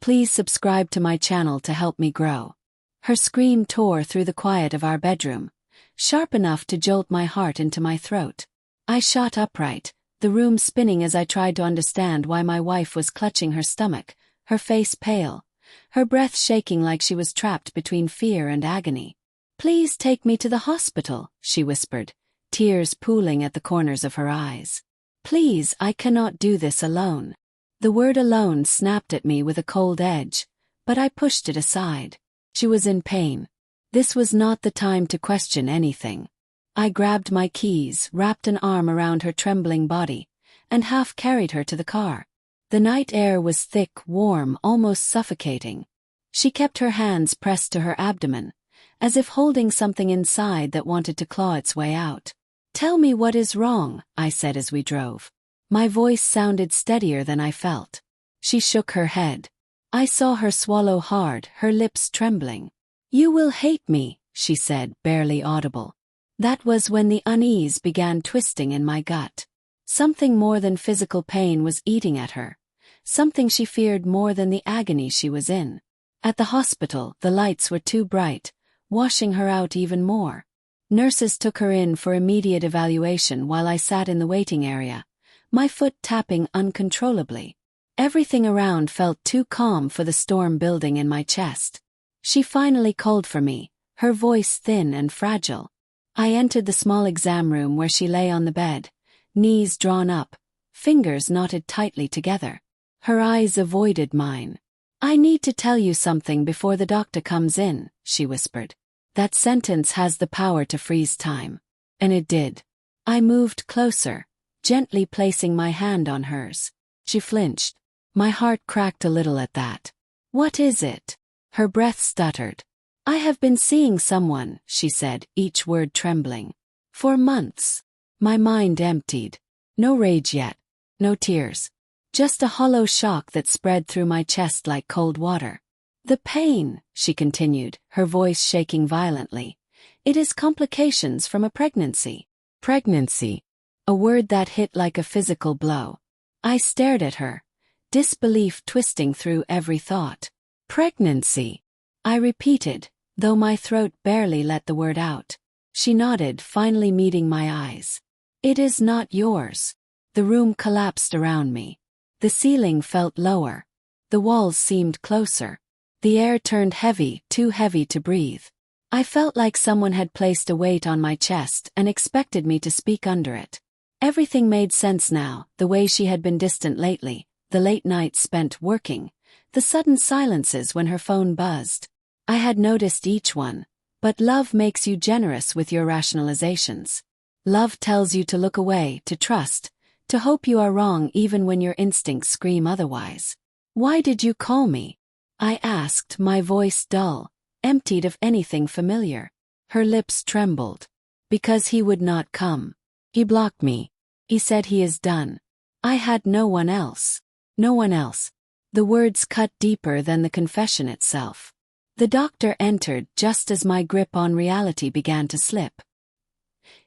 Please subscribe to my channel to help me grow." Her scream tore through the quiet of our bedroom, sharp enough to jolt my heart into my throat. I shot upright, the room spinning as I tried to understand why my wife was clutching her stomach, her face pale, her breath shaking like she was trapped between fear and agony. "Please take me to the hospital," she whispered, tears pooling at the corners of her eyes. "Please, I cannot do this alone." The word alone snapped at me with a cold edge, but I pushed it aside. She was in pain. This was not the time to question anything. I grabbed my keys, wrapped an arm around her trembling body, and half carried her to the car. The night air was thick, warm, almost suffocating. She kept her hands pressed to her abdomen, as if holding something inside that wanted to claw its way out. "Tell me what is wrong," I said as we drove. My voice sounded steadier than I felt. She shook her head. I saw her swallow hard, her lips trembling. "You will hate me," she said, barely audible. That was when the unease began twisting in my gut. Something more than physical pain was eating at her, something she feared more than the agony she was in. At the hospital, the lights were too bright, washing her out even more. Nurses took her in for immediate evaluation while I sat in the waiting area, my foot tapping uncontrollably. Everything around felt too calm for the storm building in my chest. She finally called for me, her voice thin and fragile. I entered the small exam room where she lay on the bed, knees drawn up, fingers knotted tightly together. Her eyes avoided mine. "I need to tell you something before the doctor comes in," she whispered. That sentence has the power to freeze time. And it did. I moved closer, gently placing my hand on hers. She flinched. My heart cracked a little at that. "What is it?" Her breath stuttered. "I have been seeing someone," she said, each word trembling. "For months." My mind emptied. No rage yet. No tears. Just a hollow shock that spread through my chest like cold water. "The pain," she continued, her voice shaking violently. "It is complications from a pregnancy." Pregnancy. A word that hit like a physical blow. I stared at her, disbelief twisting through every thought. "Pregnancy," I repeated, though my throat barely let the word out. She nodded, finally meeting my eyes. "It is not yours." The room collapsed around me. The ceiling felt lower. The walls seemed closer. The air turned heavy, too heavy to breathe. I felt like someone had placed a weight on my chest and expected me to speak under it. Everything made sense now, the way she had been distant lately, the late nights spent working, the sudden silences when her phone buzzed. I had noticed each one, but love makes you generous with your rationalizations. Love tells you to look away, to trust, to hope you are wrong even when your instincts scream otherwise. "Why did you call me?" I asked, my voice dull, emptied of anything familiar. Her lips trembled. "Because he would not come. He blocked me. He said he is done. I had no one else." No one else. The words cut deeper than the confession itself. The doctor entered just as my grip on reality began to slip.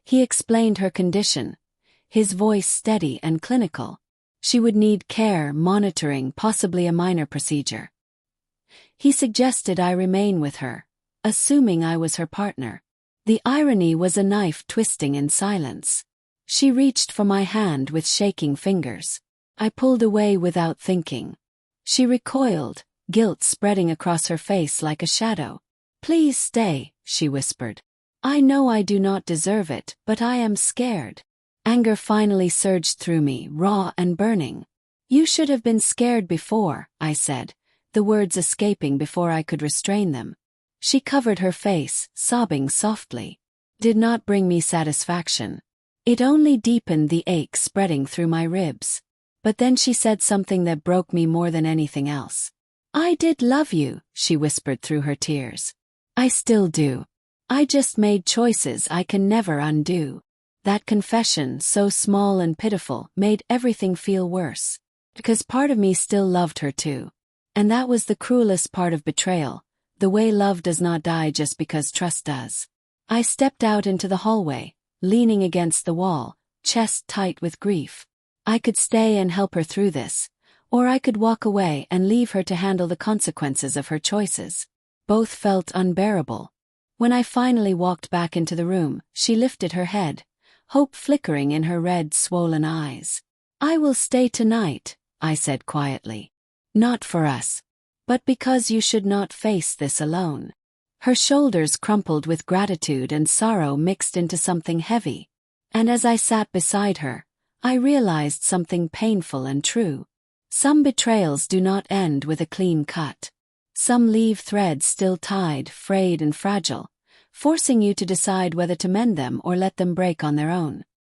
He explained her condition, his voice steady and clinical. She would need care, monitoring, possibly a minor procedure. He suggested I remain with her, assuming I was her partner. The irony was a knife twisting in silence. She reached for my hand with shaking fingers. I pulled away without thinking. She recoiled, guilt spreading across her face like a shadow. "Please stay," she whispered. "I know I do not deserve it, but I am scared." Anger finally surged through me, raw and burning. "You should have been scared before," I said, the words escaping before I could restrain them. She covered her face, sobbing softly. Did not bring me satisfaction. It only deepened the ache spreading through my ribs. But then she said something that broke me more than anything else. "I did love you," she whispered through her tears. "I still do. I just made choices I can never undo." That confession, so small and pitiful, made everything feel worse. Because part of me still loved her too. And that was the cruelest part of betrayal, the way love does not die just because trust does. I stepped out into the hallway, leaning against the wall, chest tight with grief. I could stay and help her through this, Or I could walk away and leave her to handle the consequences of her choices. Both felt unbearable. When I finally walked back into the room, she lifted her head, hope flickering in her red, swollen eyes. "I will stay tonight," I said quietly. "Not for us, but because you should not face this alone." Her shoulders crumpled with gratitude and sorrow mixed into something heavy. And as I sat beside her, I realized something painful and true. Some betrayals do not end with a clean cut. Some leave threads still tied, frayed and fragile, forcing you to decide whether to mend them or let them break on their own.